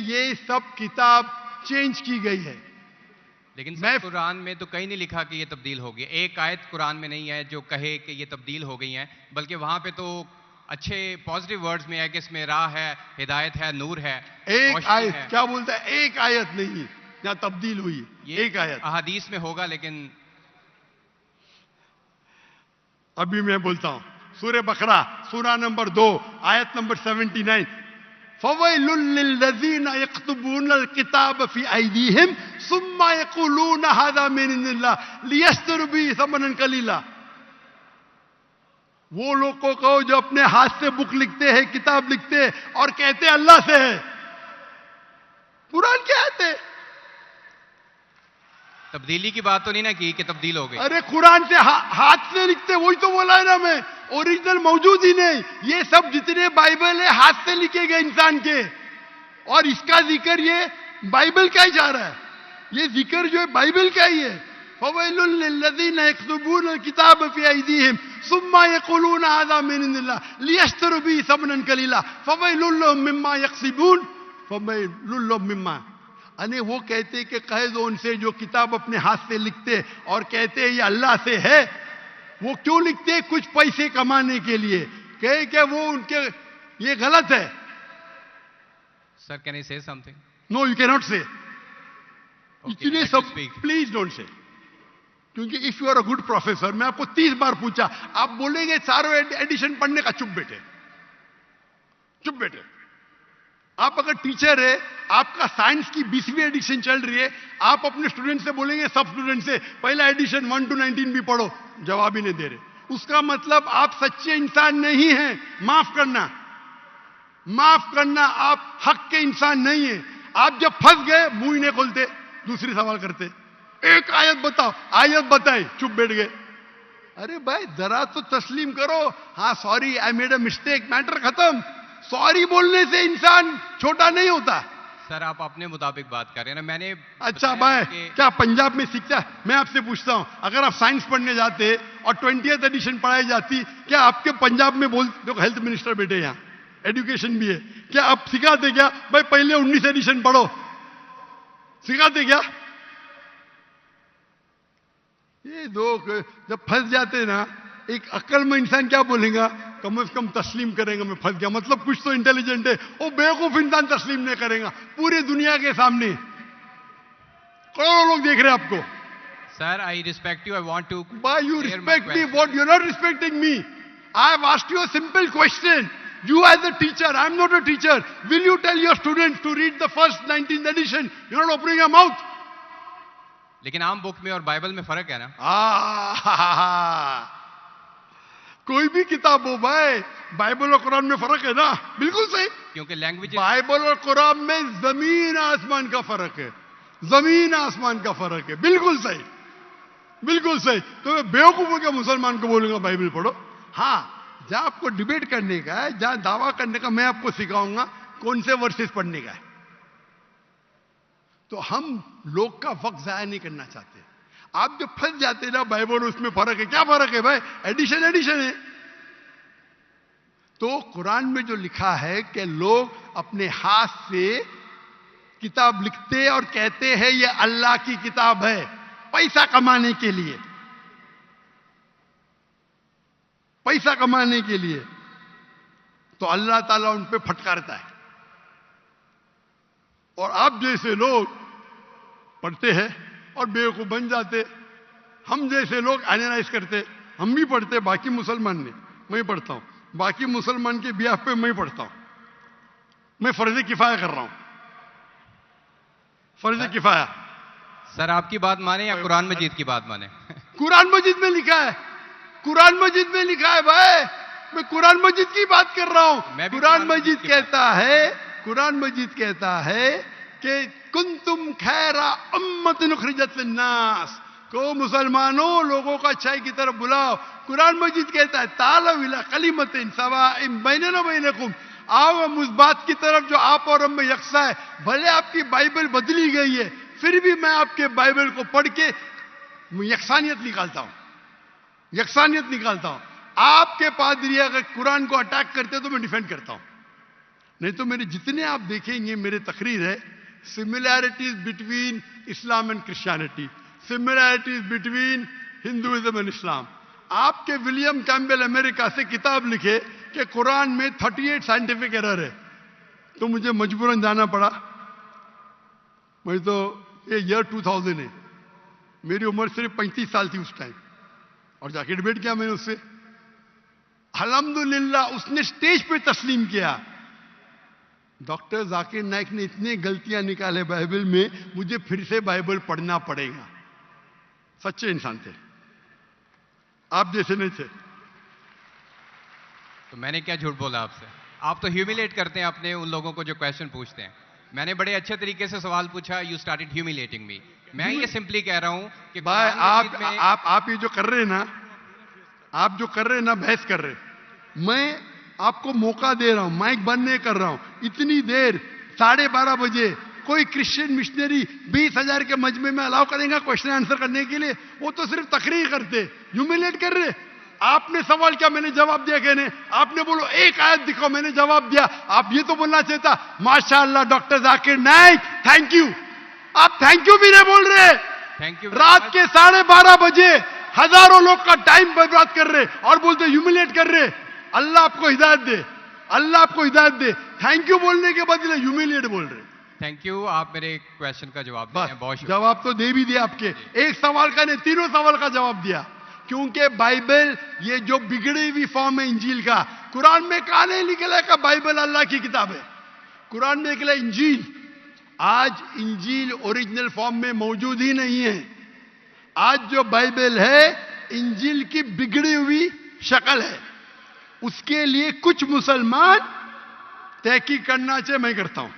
ये सब किताब चेंज की गई है। लेकिन सर कुरान में तो कहीं नहीं लिखा कि ये तब्दील होगी। एक आयत कुरान में नहीं है जो कहे कि ये तब्दील हो गई है, बल्कि वहां पे तो अच्छे पॉजिटिव वर्ड्स में है कि इसमें राह है, हिदायत है, नूर है, एक आयत है। क्या बोलता है? एक आयत नहीं जहां तब्दील हुई, एक आयत अहादीस में होगा। लेकिन अभी मैं बोलता हूं, सूरह बकरा सूरा नंबर 2 आयत नंबर 79, फवैलुल लिल्लज़ीना यक्तुबूनल किताब फी अयदीहिम सुम्मा यक़ूलूना हाज़ा मिन इंदिल्लाह लियश्तरू बिही समनन कलीला। वो लोग को कहो जो अपने हाथ से बुक लिखते हैं, किताब लिखते हैं और कहते हैं अल्लाह से है। कुरान क्या है? तब्दीली की बात तो नहीं ना की कि तब्दील हो गई। अरे कुरान से हाथ से लिखते, वही तो बोला है ना मैं, ओरिजिनल मौजूद ही नहीं। ये सब जितने बाइबल है हाथ से लिखे गए इंसान के, और इसका जिक्र ये बाइबल का ही जा रहा है। ये जिक्र जो है बाइबल का ही है। फवैलुल लिल्लज़ीना यक्तुबूनल किताब फी अयदीहिम सुम्मा यक़ूलूना हाज़ा मिन इंदिल्लाह लियश्तरू बिही समनन कलीला फवैलुल लहुम मिम्मा यक्सिबून फवैलुल लहुम मिम्मा। अने वो कहते कि कह दो उनसे जो किताब अपने हाथ से लिखते और कहते ये अल्लाह से है। वो क्यों लिखते? कुछ पैसे कमाने के लिए। कहे कि वो उनके ये गलत है। Sir can I say something? No you can not say. इसलिए सब प्लीज डोंट से, क्योंकि if you are a good professor, मैं आपको 30 बार पूछा, आप बोलेंगे चारों एडिशन पढ़ने का, चुप बैठे, चुप बैठे। आप अगर टीचर है, आपका साइंस की 20वीं एडिशन चल रही है, आप अपने स्टूडेंट से बोलेंगे, सब स्टूडेंट से पहला एडिशन 1 to 19 भी पढ़ो, जवाब ही नहीं दे रहे। उसका मतलब आप सच्चे इंसान नहीं हैं। माफ करना, माफ करना, आप हक के इंसान नहीं है। आप जब फंस गए मुंह ही नहीं खोलते, दूसरी सवाल करते। एक आयत बताओ, आयत बताए, चुप बैठ गए। अरे भाई जरा तो तस्लीम करो, हाँ sorry I made a mistake, matter खत्म। सॉरी बोलने से इंसान छोटा नहीं होता। सर आप अपने मुताबिक बात कर रहे हैं ना, मैंने अच्छा भाई क्या पंजाब में सीखता? मैं आपसे पूछता हूं, अगर आप साइंस पढ़ने जाते और 20th एडिशन पढ़ाई जाती, क्या आपके पंजाब में बोल, देखो हेल्थ मिनिस्टर बैठे यहाँ, एजुकेशन भी है, क्या आप सिखाते क्या भाई पहले 19 एडिशन पढ़ो? सिखाते क्या? ये लोग जब फंस जाते ना, एक अक्लमंद इंसान क्या बोलेगा? कम से कम तस्लीम करेंगे मैं फंस गया, मतलब कुछ तो इंटेलिजेंट है। वो बेवकूफ इंसान तस्लीम नहीं करेगा पूरी दुनिया के सामने। करोड़ों लोग देख रहे हैं आपको। Sir I respect you, I want to. Why you respect me? What you are not respecting me? I have asked you a simple question. You as a teacher, I am not a teacher. Will you tell your students to read the first 19th edition? You're not opening your mouth. लेकिन आम book में और Bible में फर्क है ना। कोई भी किताब हो भाई, बाइबल और कुरान में फर्क है ना। बिल्कुल सही, क्योंकि लैंग्वेज, बाइबल और कुरान में जमीन आसमान का फर्क है, जमीन आसमान का फर्क है। बिल्कुल सही, बिल्कुल सही। तो मैं बेवकूफों के मुसलमान को बोलूंगा बाइबल पढ़ो? हाँ, जहां आपको डिबेट करने का है, जहां दावा करने का, मैं आपको सिखाऊंगा कौन से वर्सेस पढ़ने का है। तो हम लोग का वक्त जाया नहीं करना चाहते। आप जो फंस जाते ना बाइबल, उसमें फर्क है। क्या फर्क है भाई? एडिशन एडिशन है। तो कुरान में जो लिखा है कि लोग अपने हाथ से किताब लिखते और कहते हैं ये अल्लाह की किताब है, पैसा कमाने के लिए, पैसा कमाने के लिए, तो अल्लाह ताला उन पे फटकारता है। और आप जैसे लोग पढ़ते हैं और बेवकूफ बन जाते। हम जैसे लोग एनालाइज करते, हम भी पढ़ते, बाकी मुसलमान ने, मैं पढ़ता हूं, बाकी मुसलमान के बियाह पे मैं पढ़ता हूं। मैं फर्ज किफाया कर रहा हूं, फर्ज किफाया। सर आपकी बात माने या कुरान मजीद की बात माने? कुरान मजीद में लिखा है, कुरान मजीद में लिखा है भाई, मैं कुरान मजीद की बात कर रहा हूं। कुरान मजीद कहता है, कुरान मजीद कहता है कि कुंतुम खैरा उम्मतिन उखरिजत लिन्नास, को मुसलमानों लोगों को अच्छाई की तरफ बुलाओ। कुरान मजीद कहता है तालव इला कलिमतिन सवाइम बैनना बैनकुम, आओ हम उस बात की तरफ जो आप और हम में यकसा है। भले आपकी बाइबल बदली गई है, फिर भी मैं आपके बाइबल को पढ़ के यकसानियत निकालता हूं, यकसानियत निकालता हूं। आपके पादरी अगर कुरान को अटैक करते तो मैं डिफेंड करता हूं। नहीं तो मेरे जितने आप देखेंगे मेरे तकरीर है, similarities between Islam and Christianity, similarities between Hinduism and Islam. आपके विलियम कैम्पबेल अमेरिका से किताब लिखे कि कुरान में 38 साइंटिफिक एरर है, तो मुझे मजबूरन जाना पड़ा। मैं तो ये ईयर 2000 है, मेरी उम्र सिर्फ 35 साल थी उस टाइम, और जाके डिबेट किया मैंने उससे। अल्हम्दुलिल्लाह उसने स्टेज पे तस्लीम किया। डॉक्टर जाकिर नाइक ने इतनी गलतियां निकाले बाइबल में, मुझे फिर से बाइबल पढ़ना पड़ेगा। सच्चे इंसान थे, आप जैसे नहीं थे। तो मैंने क्या झूठ बोला आपसे? आप तो ह्यूमिलेट करते हैं अपने उन लोगों को जो क्वेश्चन पूछते हैं। मैंने बड़े अच्छे तरीके से सवाल पूछा, यू स्टार्टेड ह्यूमिलेटिंग मी। मैं ये सिंपली कह रहा हूं कि भाई आप ये जो कर रहे हैं ना, आप जो कर रहे हैं ना, बहस कर रहे हैं। मैं आपको मौका दे रहा हूं, माइक बंद नहीं कर रहा हूं। इतनी देर 12:30 बजे कोई क्रिश्चियन मिशनरी 20,000 के मजमे में अलाउ करेगा क्वेश्चन आंसर करने के लिए? वो तो सिर्फ तकरीर करते, ह्यूमिलेट कर रहे। आपने सवाल किया, मैंने जवाब दिया। कहने आपने बोलो एक आयत दिखाओ, मैंने जवाब दिया। आप ये तो बोलना चाहिए था, माशाअल्लाह doctor Zakir Naik, thank you. आप थैंक यू भी नहीं बोल रहे। Thank you. रात के 12:30 बजे हजारों लोग का टाइम बर्बाद कर रहे और बोलते ह्यूमिलेट कर रहे। अल्लाह आपको हिदायत दे, अल्लाह आपको हिदायत दे। थैंक यू बोलने के बदले ह्यूमिलेट बोल रहे। थैंक यू, आप मेरे क्वेश्चन का जवाब दिए हैं, बहुत शुक्रिया। जवाब तो दे भी दिया आपके, एक सवाल का नहीं, तीनों सवाल का जवाब दिया। क्योंकि बाइबल ये जो बिगड़ी हुई फॉर्म है इंजील का, कुरान में कहा नहीं लिखा का बाइबल अल्लाह की किताब है। कुरान में लिखा इंजील। आज इंजील ओरिजिनल फॉर्म में मौजूद ही नहीं है। आज जो बाइबल है इंजील की बिगड़ी हुई शक्ल है। उसके लिए कुछ मुसलमान तहकीक करना चाहिए, मैं करता हूं,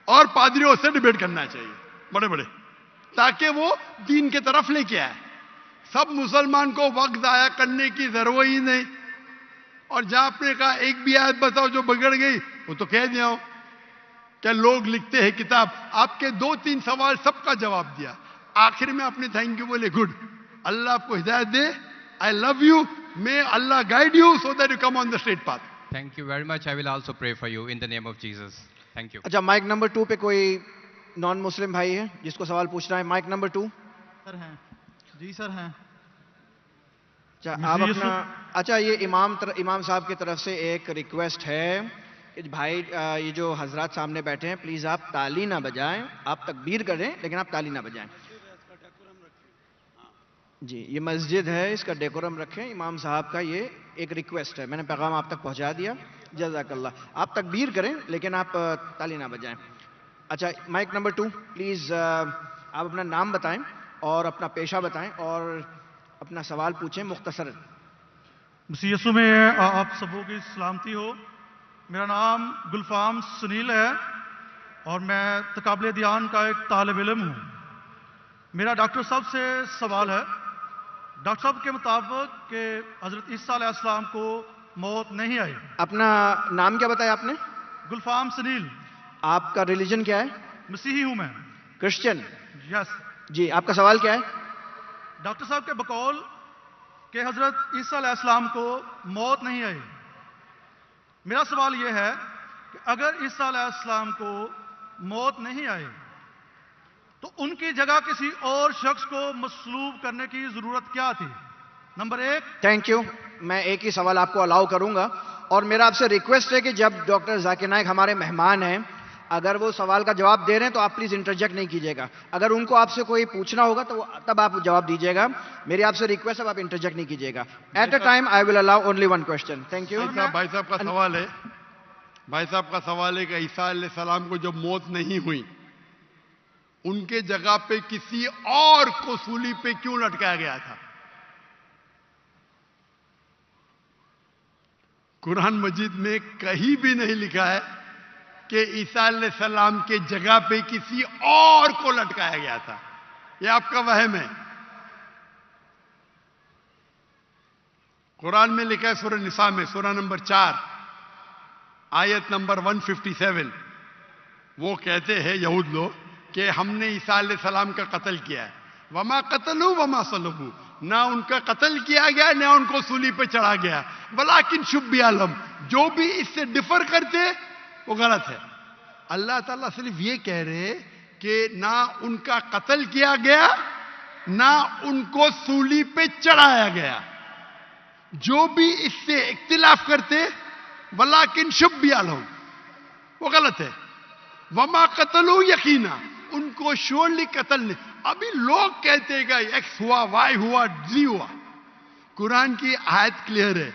और पादरियों से डिबेट करना चाहिए बड़े बड़े, ताकि वो दीन की तरफ लेके आए। सब मुसलमान को वक्त जाया करने की जरूरत ही नहीं। और जहां आपने कहा एक भी आयत बताओ जो बिगड़ गई, वो तो कह दिया हूं। क्या लोग लिखते हैं किताब? आपके 2-3 सवाल सबका जवाब दिया। आखिर में आपने थैंक यू बोले, गुड, अल्लाह आपको हिदायत दे, I love you, may Allah guide you so that you come on the straight path. Thank you very much, I will also pray for you in the name of Jesus. Thank you. अच्छा, mike number 2 पे कोई non Muslim भाई है जिसको सवाल पूछना है? Mic number 2। Sir हैं जी, सर हैं। अच्छा, आप अपना, अच्छा ये इमाम साहब की तरफ से एक रिक्वेस्ट है कि भाई ये जो हजरात सामने बैठे हैं, प्लीज आप ताली ना बजाएं। आप तकबीर करें लेकिन आप ताली ना बजाएं जी। ये मस्जिद है, इसका डेकोरम रखें। इमाम साहब का ये एक रिक्वेस्ट है, मैंने पैगाम आप तक पहुंचा दिया। जज़ाकल्लाह। आप तकबीर करें लेकिन आप ताली ना बजाएं। अच्छा, माइक नंबर 2 प्लीज, आप अपना नाम बताएं और अपना पेशा बताएं और अपना सवाल पूछें मुख्तसर। मसीह यीशु में आप सबों की सलामती हो। मेरा नाम गुलफाम सुनील है और मैं तकाबले दियान का एक तालिब इल्म हूँ। मेरा डॉक्टर साहब से सवाल है। डॉक्टर साहब के मुताबिक कि हजरत ईसा अलैहिस्सलाम को मौत नहीं आई। अपना नाम क्या बताया आपने? गुलफाम सुनील। आपका रिलीजन क्या है? मसीही हूँ मैं। क्रिश्चियन? यस जी। आपका सवाल क्या है? डॉक्टर साहब के बकौल कि हजरत ईसा अलैहिस्सलाम को मौत नहीं आई। मेरा सवाल यह है कि अगर ईसा अलैहिस्सलाम को मौत नहीं आई तो उनकी जगह किसी और शख्स को मसलूब करने की जरूरत क्या थी? नंबर 1। Thank you. मैं एक ही सवाल आपको अलाउ करूंगा और मेरा आपसे रिक्वेस्ट है कि जब डॉक्टर जाकिर नाइक हमारे मेहमान हैं, अगर वो सवाल का जवाब दे रहे हैं तो आप प्लीज इंटरजेक्ट नहीं कीजिएगा। अगर उनको आपसे कोई पूछना होगा तो तब आप जवाब दीजिएगा। मेरी आपसे रिक्वेस्ट है, आप इंटरजेक्ट नहीं कीजिएगा। At a time I will allow only 1 question. Thank you. भाई साहब का सवाल है, भाई साहब का सवाल है कि ईसा अलैहिस्सलाम को जब मौत नहीं हुई, उनके जगह पे किसी और को सूली पे क्यों लटकाया गया था? कुरान मजीद में कहीं भी नहीं लिखा है कि ईसा अलैहिस्सलाम के जगह पे किसी और को लटकाया गया था। यह आपका वहम है। कुरान में लिखा है सूरह निसा में, सूरह नंबर 4 आयत नंबर 157, वो कहते हैं यहूद लोग कि हमने ईसा अलैहिस्सलाम का कत्ल किया है। वमा कतलू वमा सलबू, ना उनका कत्ल किया गया ना उनको सूली पे चढ़ा गया। वलाकिन शुब्बिया लहुम, जो भी इससे डिफर करते वो गलत है। अल्लाह ताला सिर्फ ये कह रहे कि ना उनका कत्ल किया गया, ना उनको सूली पे चढ़ाया गया। जो भी इससे इख्तिलाफ करते वलाकिन शुब्बिया लहुम, वो गलत है। वमा कतलू यकीना, उनको श्योरली कत्ल नहीं। अभी लोग कहते हैं एक्स हुआ, वाई हुआ, जी हुआ। कुरान की आयत क्लियर है,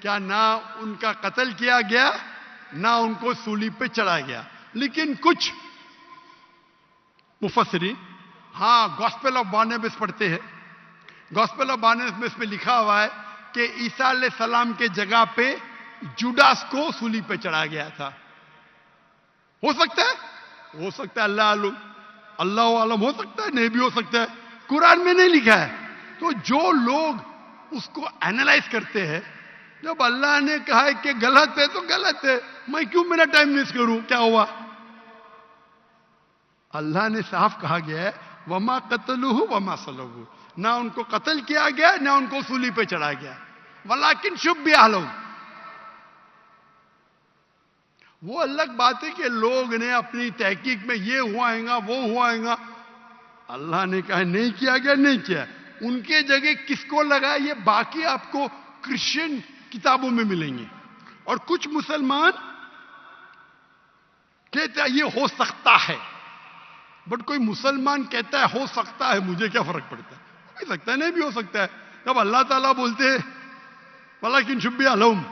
क्या ना उनका कत्ल किया गया, ना उनको सूली पे चढ़ाया गया। लेकिन कुछ मुफस्सिरीन गॉस्पेल ऑफ बारनबास पढ़ते हैं। गॉस्पेल ऑफ बारनबास में लिखा हुआ है कि ईसा अलैहिस्सलाम के जगह पे जुडास को सूली पे चढ़ाया गया था। हो सकता है, हो सकता है, अल्लाह आलम, हो सकता है, नहीं भी हो सकता है। कुरान में नहीं लिखा है। तो जो लोग उसको एनालाइज करते हैं, जब अल्लाह ने कहा है कि गलत है तो गलत है, मैं क्यों मेरा टाइम वेस्ट करूं, क्या हुआ? अल्लाह ने साफ कहा गया है वमा कतलुहु वमा सलबुहु, ना उनको कत्ल किया गया, ना उनको सूली पे चढ़ाया गया। वलाकिन शुब्बिहा लहुम, वो अलग बात है कि लोग ने अपनी तहकीक में ये हुआएगा, वो हुआएगा। अल्लाह ने कहा नहीं किया गया, नहीं किया। उनके जगह किसको लगा, ये बाकी आपको क्रिश्चियन किताबों में मिलेंगे। और कुछ मुसलमान कहते हैं ये हो सकता है, बट कोई मुसलमान कहता है हो सकता है, मुझे क्या फर्क पड़ता है? हो भी सकता है, नहीं भी हो सकता है। जब अल्लाह ताला बोलते हैं वलाकिन शुब्बिहा लहुम,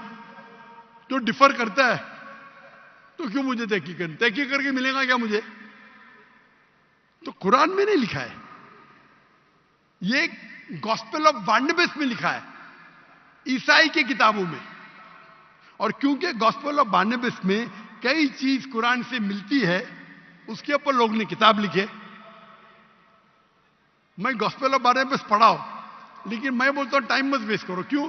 जो डिफर करता है तो क्यों मुझे तहकीक करके मिलेगा क्या मुझे? तो कुरान में नहीं लिखा है, ये गॉस्पेल ऑफ बारनबास में लिखा है, ईसाई की किताबों में। और क्योंकि गॉस्पेल ऑफ बारनबास में कई चीज कुरान से मिलती है, उसके ऊपर लोग ने किताब लिखे। मैं गॉस्पेल ऑफ बारनबास पढ़ाओ, लेकिन मैं बोलता हूं टाइम मत वेस्ट करो। क्यों?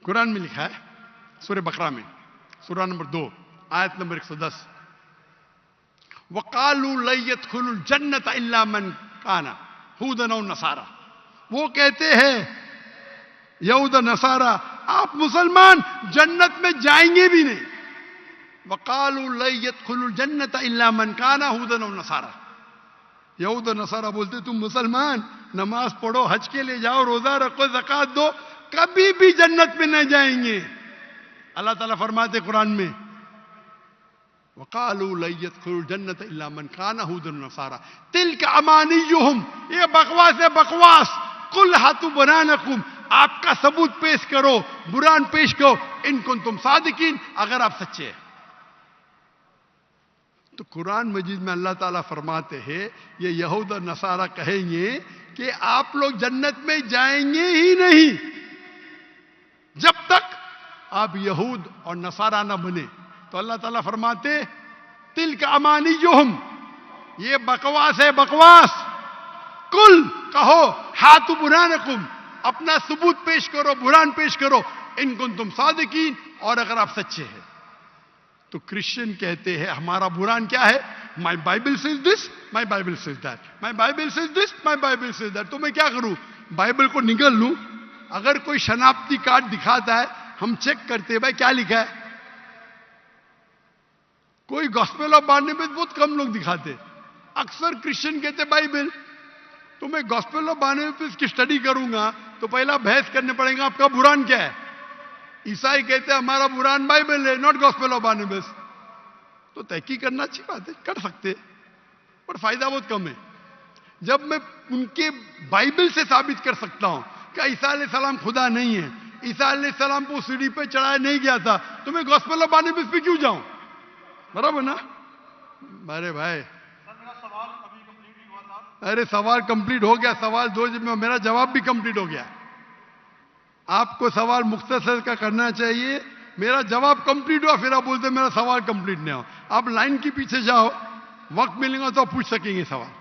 कुरान में लिखा है, सूरह बकरा में, सूरह नंबर 2 आयत नंबर 110, वकालू लयदखुलुल जन्नत इल्ला मन काना हुदन और नसारा। वो कहते हैं यहूद नसारा, आप मुसलमान जन्नत में जाएंगे भी नहीं। वकालू लयदखुलुल जन्नत इल्ला मन काना हुदन और नसारा। यहूद नसारा बोलते तुम मुसलमान नमाज पढ़ो, हज के लिए जाओ, रोजा रखो, ज़कात दो, कभी भी जन्नत में नहीं जाएंगे। अल्लाह ताला फरमाते कुरान में वकालू लयदखुलुल जन्नत इल्ला मन काना हुदन नसारा तिल्का अमानियुहुम, ये बकवास है, बकवास। कुल हातु बुरानकुम, आपका सबूत पेश करो, बुरान पेश करो, इन कुंतुम सादिकीन, अगर आप सच्चे हैं। तो कुरान मजीद में अल्लाह ताला फरमाते हैं ये यहूद और नसारा कहेंगे कि आप लोग जन्नत में जाएंगे ही नहीं जब तक आप यहूद और नसारा ना बने। तो अल्लाह ताला फरमाते तिल्का अमानियुहुम, ये बकवास है, बकवास। कुल कहो हातु बुरानकुम, अपना सबूत पेश करो, बुरान पेश करो, इन कुंतुम सादिकीन, और अगर आप सच्चे हैं। तो क्रिश्चियन कहते हैं हमारा बुरान क्या है, माई Bible says this, my Bible says that, my Bible says this, my Bible says that. तो मैं क्या करूं, बाइबल को निगल लूं? अगर कोई शनाख्ती कार्ड दिखाता है, हम चेक करते हैं भाई क्या लिखा है। कोई गॉस्पेल ऑफ बारनबास बहुत कम लोग दिखाते, अक्सर क्रिश्चियन कहते बाइबल। तो मैं गॉस्पेल ऑफ बारनबास की स्टडी करूंगा तो पहला बहस करने पड़ेगा आपका बुरान क्या है। ईसाई कहते हैं हमारा बुरान बाइबल है, नॉट गॉस्पेल ऑफ बारनबास। तो तहकीक करना अच्छी बात है, कर सकते, पर फायदा बहुत कम है। जब मैं उनके बाइबल से साबित कर सकता हूं कि ईसा अलैहिस्सलाम खुदा नहीं है, ईसा अलैहिस्सलाम को सीढ़ी पे चढ़ाया नहीं गया था, तो मैं गॉस्पेल ऑफ बारनबास पे क्यों जाऊं? बराबर ना? अरे भाई, अरे सवाल कंप्लीट हो गया, सवाल 2 में मेरा जवाब भी कंप्लीट हो गया। आपको सवाल मुख्तसर का करना चाहिए, मेरा जवाब कंप्लीट हुआ, फिर आप बोलते मेरा सवाल कंप्लीट नहीं हो। आप लाइन के पीछे जाओ, वक्त मिलेगा तो आप पूछ सकेंगे सवाल।